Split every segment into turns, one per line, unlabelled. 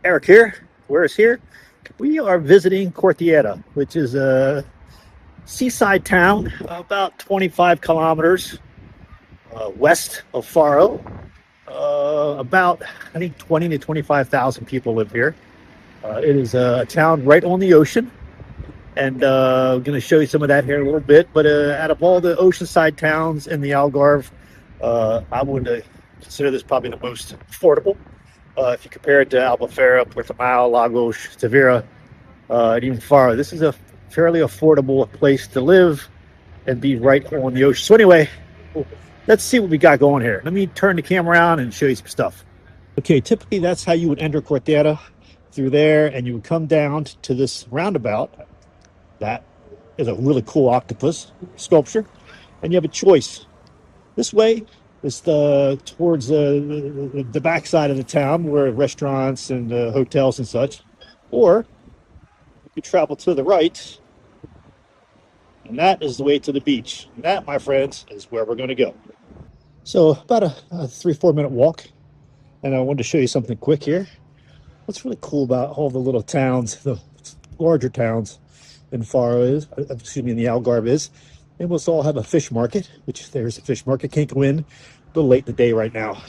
Eric here. Where's here? We are visiting Quarteira, which is a seaside town about 25 kilometers west of Faro. About, I think, 20 to 25,000 people live here. It is a town right on the ocean, and I'm going to show you some of that here in a little bit. But out of all the oceanside towns in the Algarve, I would consider this probably the most affordable. If you compare it to Albufeira, Portimao, Lagos, Tavira, and even Faro, this is a fairly affordable place to live and be right on the ocean. So anyway, let's see what we got going here. Let me turn the camera around and show you some stuff. Okay, typically that's how you would enter Quarteira, through there, and you would come down to this roundabout. That is a really cool octopus sculpture, and you have a choice. This way is towards the backside of the town, where restaurants and hotels and such, or you travel to the right, and that is the way to the beach. And that, my friends, is where we're going to go. So about a 3-4 minute walk, and I wanted to show you something quick here. What's really cool about all the little towns, the larger towns in Faro is, in the Algarve is, they must all have a fish market, which there's a fish market. Can't go in, a little late in the day right now.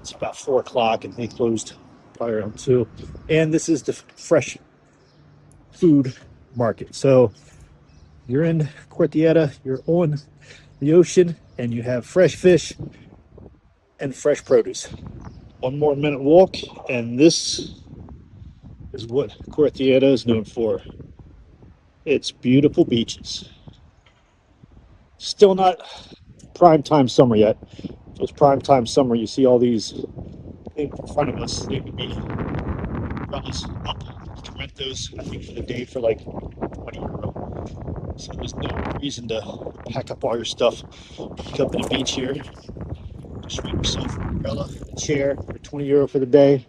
It's about 4 o'clock, and they closed probably around 2. And this is the fresh food market. So you're in Quarteira, you're on the ocean, and you have fresh fish and fresh produce. 1 more minute walk, and this is what Quarteira is known for. It's beautiful beaches. Still not prime time summer yet. If it was prime time summer, you see all these things in front of us. They would be probably up. You can rent those, I think, for the day for like €20. So there's no reason to pack up all your stuff. You come to the beach here, just rent yourself an umbrella, a chair for €20 for the day,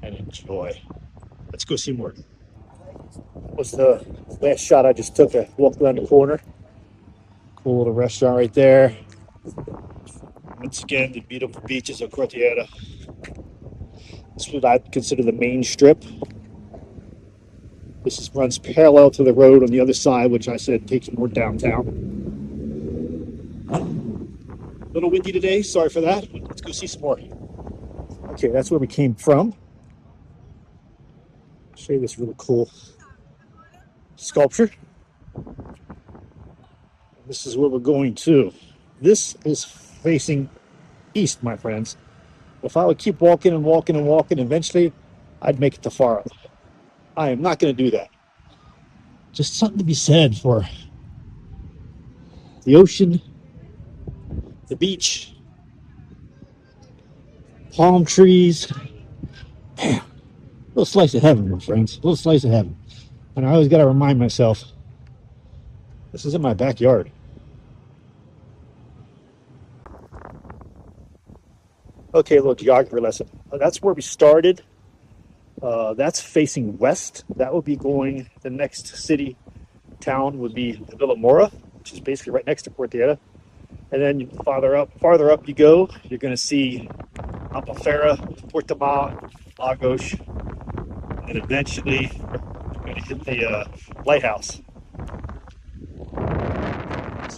and enjoy. Let's go see more. What's the last shot I just took? I walked around the corner. Cool little restaurant right there. Once again, the beautiful beaches of Quarteira. This is what I consider the main strip. Runs parallel to the road on the other side, which I said takes you more downtown. A little windy today, sorry for that. Let's go see some more. Okay, that's where we came from. I'll show you this really cool sculpture. This is where we're going to. This is facing east, my friends. If I would keep walking and walking and walking, eventually I'd make it to Faro. I am not going to do that. Just something to be said for the ocean, the beach, palm trees. Man, a little slice of heaven, my friends. A little slice of heaven. And I always got to remind myself, this is in my backyard. Okay, a little geography lesson. That's where we started. That's facing west. That would be going, the next city, town would be Vila Moura, which is basically right next to Quarteira. And then farther up you go, you're going to see Albufeira, Portimao, Lagos, and eventually you're going to hit the lighthouse.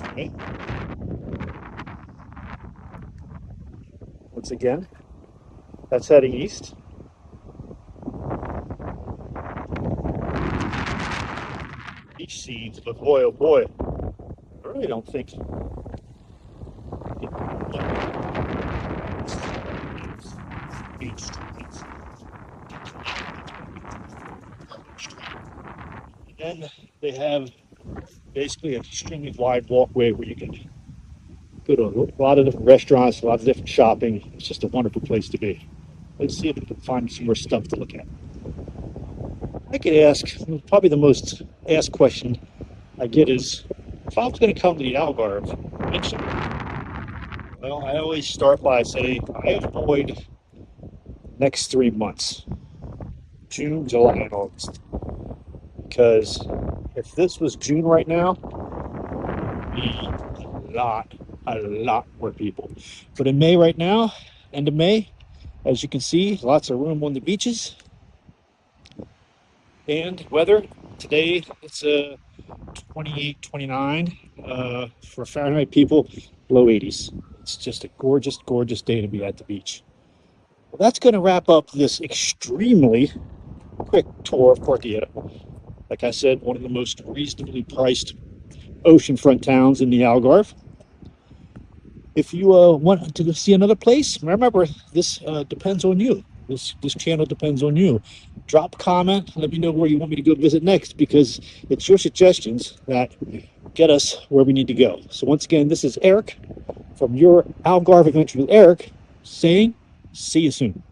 Okay. Once again, that's heading east. Beach scenes, but boy, oh boy, I really don't think. Beach streets. And then they have basically an extremely wide walkway where you can go to a lot of different restaurants, a lot of different shopping. It's just a wonderful place to be. Let's see if we can find some more stuff to look at. I could ask, probably the most asked question I get is, if I was going to come to the Algarve, well, I always start by saying I avoid next 3 months, June, July, and August. Because if this was June right now, a lot more people. But in May right now, end of May, As you can see, lots of room on the beaches. And weather today, it's 28, 29 for Fahrenheit people, low 80s. It's just a gorgeous, gorgeous day to be at the beach. Well, that's going to wrap up this extremely quick tour of Quarteira. Like I said, one of the most reasonably priced oceanfront towns in the Algarve. If you want to see another place, remember this depends on you. This channel depends on you. Drop a comment. Let me know where you want me to go visit next, because it's your suggestions that get us where we need to go. So once again, this is Eric from your Algarve Adventure with Eric saying, see you soon.